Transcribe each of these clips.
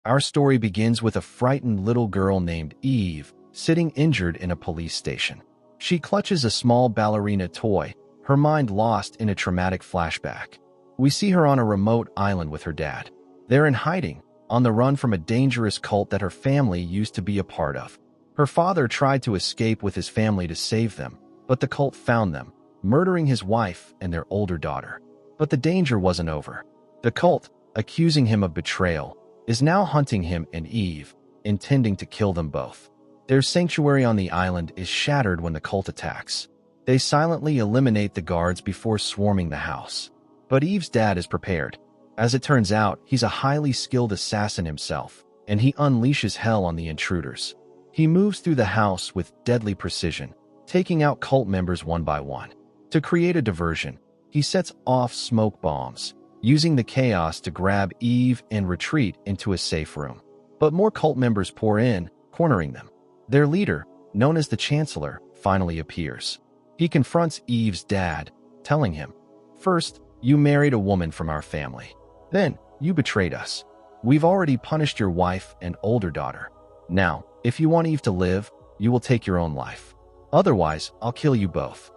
Our story begins with a frightened little girl named Eve sitting injured in a police station. She clutches a small ballerina toy, her mind lost in a traumatic flashback. We see her on a remote island with her dad. They're in hiding, on the run from a dangerous cult that her family used to be a part of. Her father tried to escape with his family to save them, but the cult found them, murdering his wife and their older daughter. But the danger wasn't over. The cult, accusing him of betrayal, is now hunting him and Eve, intending to kill them both. Their sanctuary on the island is shattered when the cult attacks. They silently eliminate the guards before swarming the house. But Eve's dad is prepared. As it turns out, he's a highly skilled assassin himself, and he unleashes hell on the intruders. He moves through the house with deadly precision, taking out cult members one by one. To create a diversion, he sets off smoke bombs, using the chaos to grab Eve and retreat into a safe room. But more cult members pour in, cornering them. Their leader, known as the Chancellor, finally appears. He confronts Eve's dad, telling him, "First, you married a woman from our family. Then, you betrayed us. We've already punished your wife and older daughter. Now, if you want Eve to live, you will take your own life. Otherwise, I'll kill you both."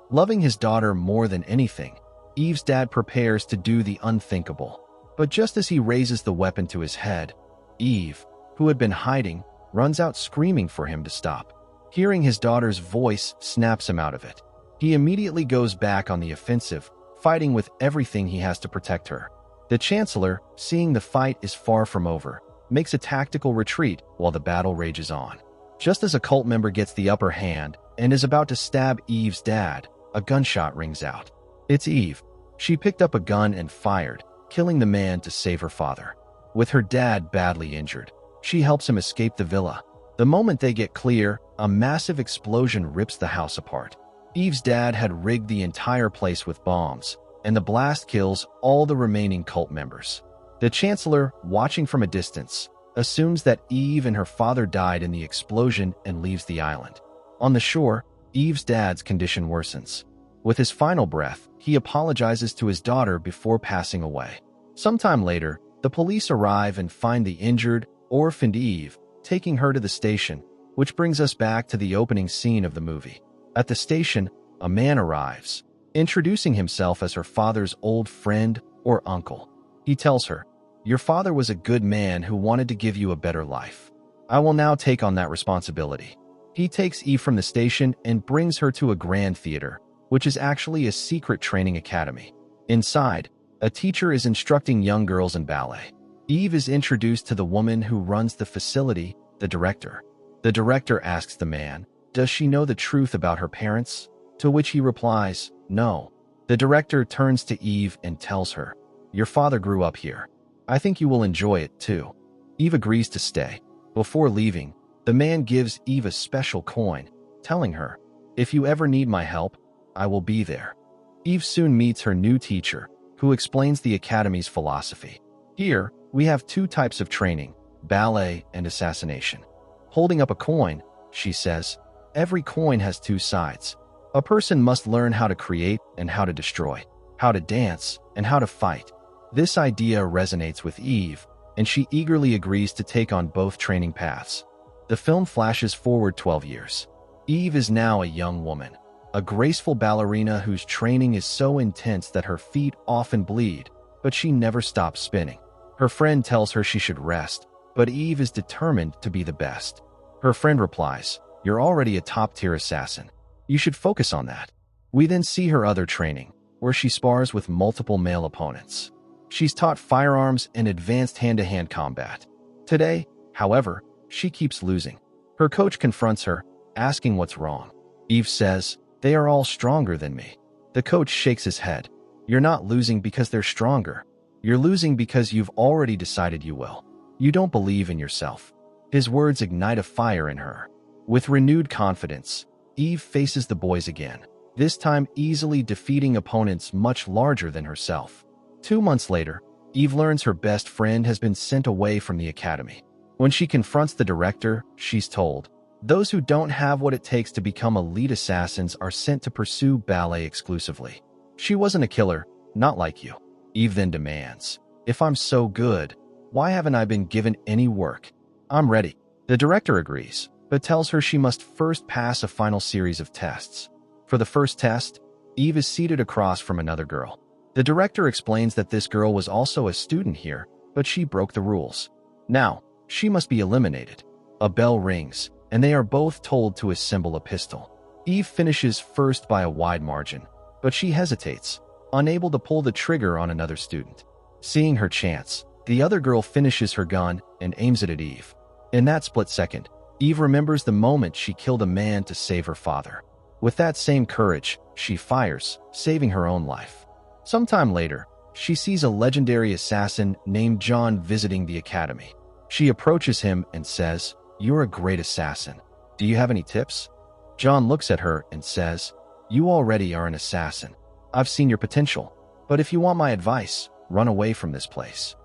Loving his daughter more than anything, Eve's dad prepares to do the unthinkable. But just as he raises the weapon to his head, Eve, who had been hiding, runs out screaming for him to stop. Hearing his daughter's voice snaps him out of it. He immediately goes back on the offensive, fighting with everything he has to protect her. The Chancellor, seeing the fight is far from over, makes a tactical retreat while the battle rages on. Just as a cult member gets the upper hand and is about to stab Eve's dad, a gunshot rings out. It's Eve. She picked up a gun and fired, killing the man to save her father. With her dad badly injured, she helps him escape the villa. The moment they get clear, a massive explosion rips the house apart. Eve's dad had rigged the entire place with bombs, and the blast kills all the remaining cult members. The Chancellor, watching from a distance, assumes that Eve and her father died in the explosion and leaves the island. On the shore, Eve's dad's condition worsens. With his final breath, he apologizes to his daughter before passing away. Sometime later, the police arrive and find the injured, orphaned Eve, taking her to the station, which brings us back to the opening scene of the movie. At the station, a man arrives, introducing himself as her father's old friend or uncle. He tells her, "Your father was a good man who wanted to give you a better life. I will now take on that responsibility." He takes Eve from the station and brings her to a grand theater, which is actually a secret training academy. Inside, a teacher is instructing young girls in ballet. Eve is introduced to the woman who runs the facility, the director. The director asks the man, "Does she know the truth about her parents?" To which he replies, "No." The director turns to Eve and tells her, "Your father grew up here. I think you will enjoy it too." Eve agrees to stay. Before leaving, the man gives Eve a special coin, telling her, "If you ever need my help, I will be there." Eve soon meets her new teacher, who explains the academy's philosophy. Here, we have two types of training, ballet and assassination. Holding up a coin, she says, "Every coin has two sides. A person must learn how to create and how to destroy, how to dance and how to fight." This idea resonates with Eve, and she eagerly agrees to take on both training paths. The film flashes forward 12 years. Eve is now a young woman, a graceful ballerina whose training is so intense that her feet often bleed, but she never stops spinning. Her friend tells her she should rest, but Eve is determined to be the best. Her friend replies, "You're already a top-tier assassin. You should focus on that." We then see her other training, where she spars with multiple male opponents. She's taught firearms and advanced hand-to-hand combat. Today, however, she keeps losing. Her coach confronts her, asking what's wrong. Eve says, "They are all stronger than me." The coach shakes his head. "You're not losing because they're stronger. You're losing because you've already decided you will. You don't believe in yourself." His words ignite a fire in her. With renewed confidence, Eve faces the boys again, this time easily defeating opponents much larger than herself. 2 months later, Eve learns her best friend has been sent away from the academy. When she confronts the director, she's told, "Those who don't have what it takes to become elite assassins are sent to pursue ballet exclusively." She wasn't a killer, not like you. Eve then demands, "If I'm so good, Why haven't I been given any work? I'm ready. The director agrees, but tells her she must first pass a final series of tests. For the first test, Eve is seated across from another girl. The director explains that this girl was also a student here, but she broke the rules. Now, she must be eliminated. A bell rings, and they are both told to assemble a pistol. Eve finishes first by a wide margin, but she hesitates, unable to pull the trigger on another student. Seeing her chance, the other girl finishes her gun and aims it at Eve. In that split second, Eve remembers the moment she killed a man to save her father. With that same courage, she fires, saving her own life. Sometime later, she sees a legendary assassin named John visiting the academy. She approaches him and says, "You're a great assassin. Do you have any tips?" John looks at her and says, "You already are an assassin. I've seen your potential, but if you want my advice, run away from this place."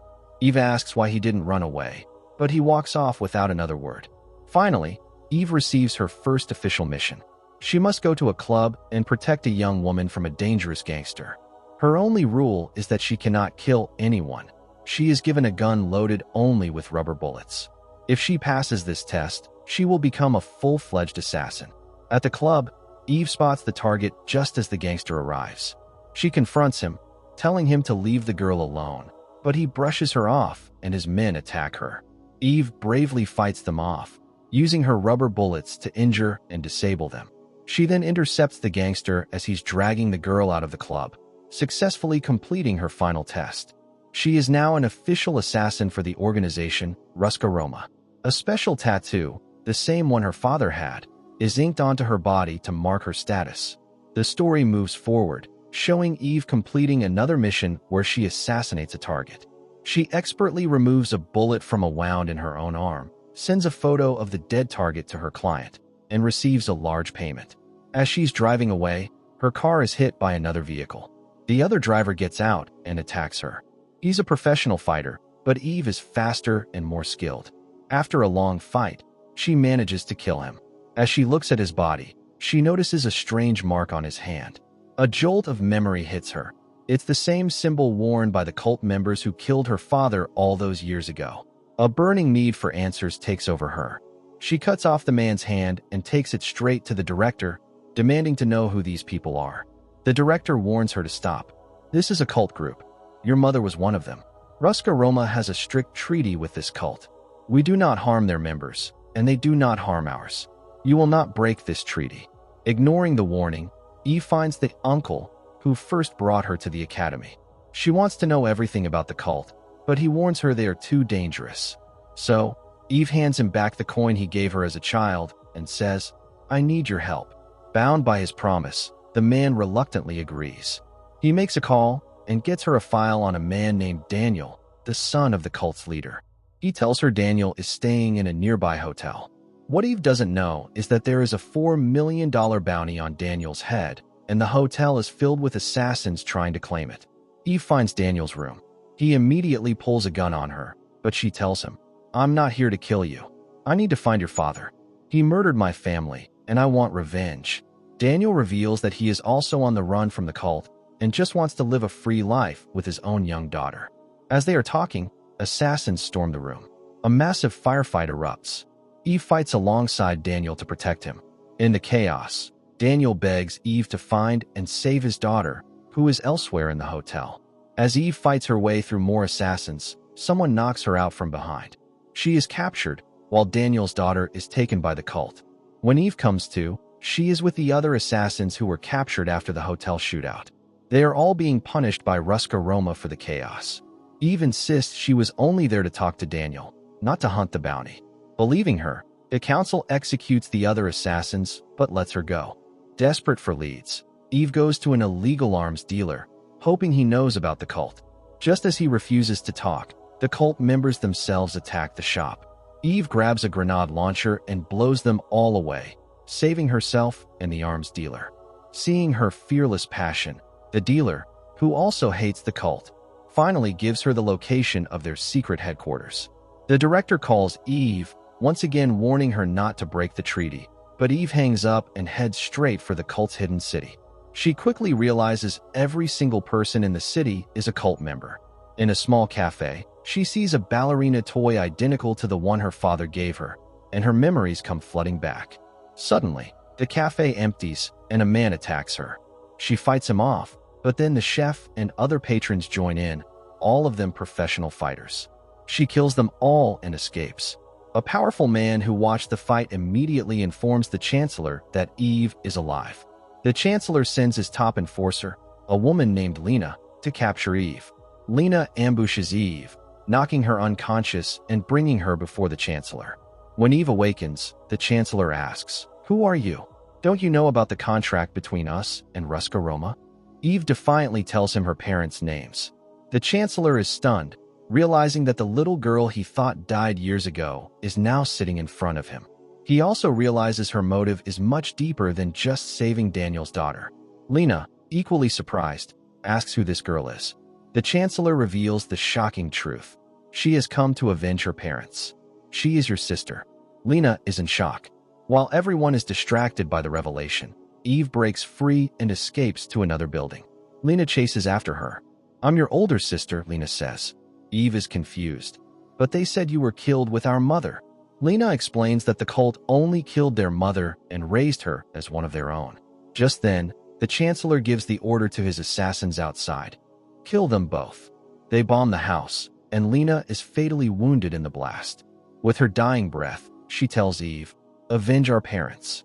Eve asks why he didn't run away, but he walks off without another word. Finally, Eve receives her first official mission. She must go to a club and protect a young woman from a dangerous gangster. Her only rule is that she cannot kill anyone. She is given a gun loaded only with rubber bullets. If she passes this test, she will become a full-fledged assassin. At the club, Eve spots the target just as the gangster arrives. She confronts him, telling him to leave the girl alone, but he brushes her off and his men attack her. Eve bravely fights them off, using her rubber bullets to injure and disable them. She then intercepts the gangster as he's dragging the girl out of the club, successfully completing her final test. She is now an official assassin for the organization Ruska Roma. A special tattoo, the same one her father had, is inked onto her body to mark her status. The story moves forward, showing Eve completing another mission where she assassinates a target. She expertly removes a bullet from a wound in her own arm, sends a photo of the dead target to her client, and receives a large payment. As she's driving away, her car is hit by another vehicle. The other driver gets out and attacks her. He's a professional fighter, but Eve is faster and more skilled. After a long fight, she manages to kill him. As she looks at his body, she notices a strange mark on his hand. A jolt of memory hits her. It's the same symbol worn by the cult members who killed her father all those years ago. A burning need for answers takes over her. She cuts off the man's hand and takes it straight to the director, demanding to know who these people are. The director warns her to stop. "This is a cult group. Your mother was one of them. Ruska Roma has a strict treaty with this cult. We do not harm their members, and they do not harm ours. You will not break this treaty." Ignoring the warning, Eve finds the uncle who first brought her to the academy. She wants to know everything about the cult, but he warns her they are too dangerous. So, Eve hands him back the coin he gave her as a child and says, "I need your help." Bound by his promise, the man reluctantly agrees. He makes a call and gets her a file on a man named Daniel, the son of the cult's leader. He tells her Daniel is staying in a nearby hotel. What Eve doesn't know is that there is a $4 million bounty on Daniel's head, and the hotel is filled with assassins trying to claim it. Eve finds Daniel's room. He immediately pulls a gun on her, but she tells him, "I'm not here to kill you. I need to find your father. He murdered my family, and I want revenge." Daniel reveals that he is also on the run from the cult and just wants to live a free life with his own young daughter. As they are talking, assassins storm the room. A massive firefight erupts. Eve fights alongside Daniel to protect him. In the chaos, Daniel begs Eve to find and save his daughter, who is elsewhere in the hotel. As Eve fights her way through more assassins, someone knocks her out from behind. She is captured, while Daniel's daughter is taken by the cult. When Eve comes to, she is with the other assassins who were captured after the hotel shootout. They are all being punished by Ruska Roma for the chaos. Eve insists she was only there to talk to Daniel, not to hunt the bounty. Believing her, the council executes the other assassins, but lets her go. Desperate for leads, Eve goes to an illegal arms dealer, hoping he knows about the cult. Just as he refuses to talk, the cult members themselves attack the shop. Eve grabs a grenade launcher and blows them all away, saving herself and the arms dealer. Seeing her fearless passion, the dealer, who also hates the cult, finally gives her the location of their secret headquarters. The director calls Eve, once again warning her not to break the treaty, but Eve hangs up and heads straight for the cult's hidden city. She quickly realizes every single person in the city is a cult member. In a small cafe, She sees a ballerina toy identical to the one her father gave her, and her memories come flooding back. Suddenly, the cafe empties and a man attacks her. She fights him off, but then the chef and other patrons join in, all of them professional fighters. She kills them all and escapes. A powerful man who watched the fight immediately informs the Chancellor that Eve is alive. The Chancellor sends his top enforcer, a woman named Lena, to capture Eve. Lena ambushes Eve, knocking her unconscious and bringing her before the Chancellor. When Eve awakens, the Chancellor asks, "Who are you? Don't you know about the contract between us and Ruska Roma?" Eve defiantly tells him her parents' names. The Chancellor is stunned, realizing that the little girl he thought died years ago is now sitting in front of him. He also realizes her motive is much deeper than just saving Daniel's daughter. Lena, equally surprised, asks who this girl is. The Chancellor reveals the shocking truth. She has come to avenge her parents. "She is your sister." Lena is in shock. While everyone is distracted by the revelation, Eve breaks free and escapes to another building. Lena chases after her. "I'm your older sister," Lena says. Eve is confused. "But they said you were killed with our mother." Lena explains that the cult only killed their mother and raised her as one of their own. Just then, the Chancellor gives the order to his assassins outside. Kill them both. They bomb the house, and Lena is fatally wounded in the blast. With her dying breath, she tells Eve, "Avenge our parents."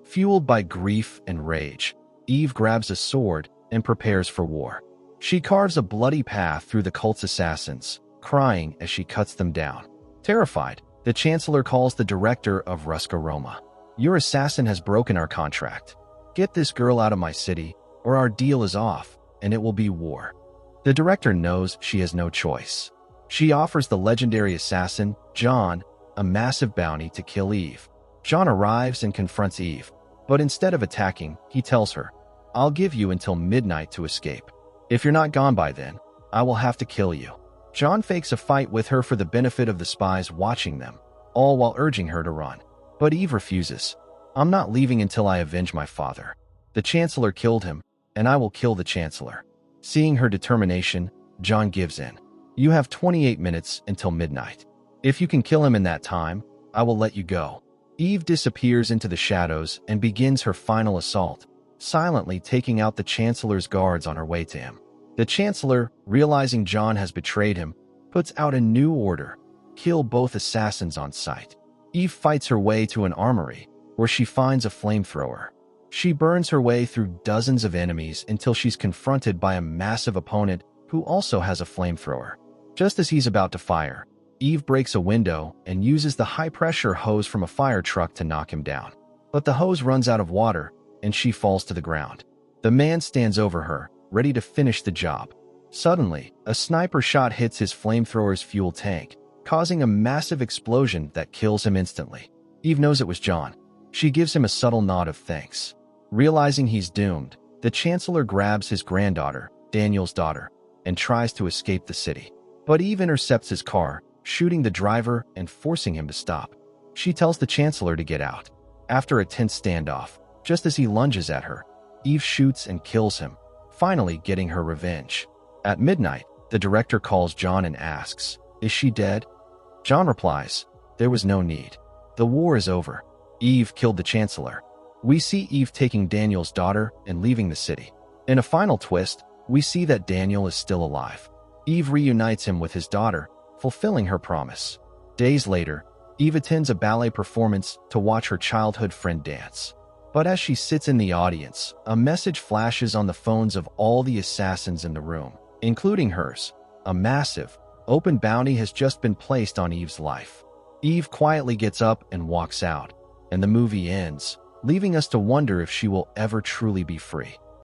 Fueled by grief and rage, Eve grabs a sword and prepares for war. She carves a bloody path through the cult's assassins, crying as she cuts them down. Terrified, the Chancellor calls the director of Ruska Roma. "Your assassin has broken our contract. Get this girl out of my city, or our deal is off, and it will be war." The director knows she has no choice. She offers the legendary assassin, John, a massive bounty to kill Eve. John arrives and confronts Eve, but instead of attacking, he tells her, "I'll give you until midnight to escape. If you're not gone by then, I will have to kill you." John fakes a fight with her for the benefit of the spies watching them, all while urging her to run. But Eve refuses. "I'm not leaving until I avenge my father. The Chancellor killed him, and I will kill the Chancellor." Seeing her determination, John gives in. "You have 28 minutes until midnight. If you can kill him in that time, I will let you go." Eve disappears into the shadows and begins her final assault, silently taking out the Chancellor's guards on her way to him. The Chancellor, realizing John has betrayed him, puts out a new order: kill both assassins on sight. Eve fights her way to an armory, where she finds a flamethrower. She burns her way through dozens of enemies until she's confronted by a massive opponent who also has a flamethrower. Just as he's about to fire, Eve breaks a window and uses the high-pressure hose from a fire truck to knock him down. But the hose runs out of water, and she falls to the ground. The man stands over her, ready to finish the job. Suddenly, a sniper shot hits his flamethrower's fuel tank, causing a massive explosion that kills him instantly. Eve knows it was John. She gives him a subtle nod of thanks. Realizing he's doomed, the Chancellor grabs his granddaughter, Daniel's daughter, and tries to escape the city. But Eve intercepts his car, shooting the driver and forcing him to stop. She tells the Chancellor to get out. After a tense standoff, just as he lunges at her, Eve shoots and kills him, finally getting her revenge. At midnight, the director calls John and asks, "Is she dead?" John replies, "There was no need. The war is over. Eve killed the Chancellor." We see Eve taking Daniel's daughter and leaving the city. In a final twist, we see that Daniel is still alive. Eve reunites him with his daughter, fulfilling her promise. Days later, Eve attends a ballet performance to watch her childhood friend dance. But as she sits in the audience, a message flashes on the phones of all the assassins in the room, including hers. A massive, open bounty has just been placed on Eve's life. Eve quietly gets up and walks out, and the movie ends, leaving us to wonder if she will ever truly be free.